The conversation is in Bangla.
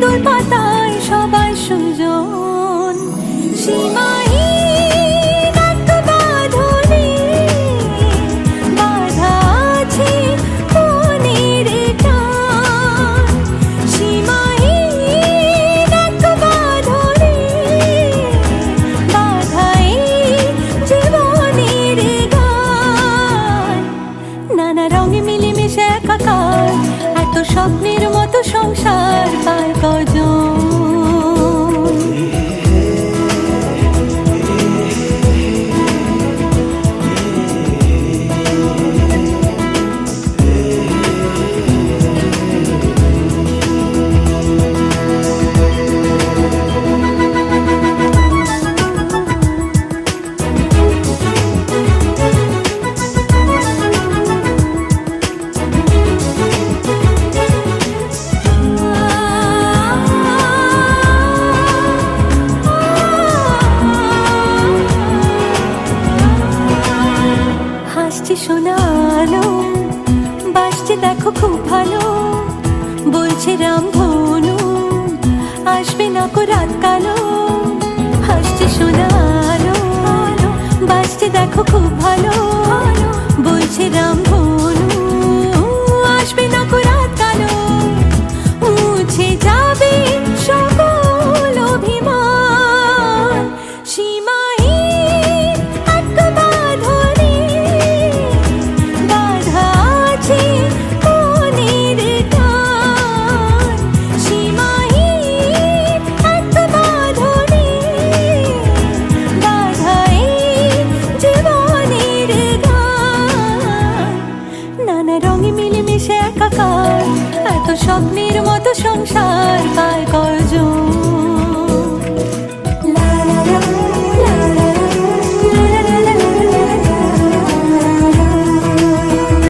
পুতুল পাতায় সবাই সুজন। সীমাহীন এক বাঁধনে বাঁধা আছে মনের টান। সীমাহীন এক বাঁধনে বাঁধা এই জীবনের গান। নানা রঙে মিলেমিশে একাকার, এত স্বপ্নের মতো সংসার পায় কজন। শোনালো বাসছে দেখো খুব ভালো, বলছে রামধনু আসবে না কো রাত কালো। হাসছে শোনালো বাসছে দেখো খুব ভালো, বলছে রামধনু আসবে না কো রাত কালো। মুছে যাবে সকল অভিমান, সীমাহীন এক বাঁধনে বাঁধা আছে মনের টান। সীমাহীন এক বাঁধনে বাঁধা এই জীবনের গান। নানা রঙে মিলেমিশে একাকার, এত স্বপ্নের মতো সংসার পায়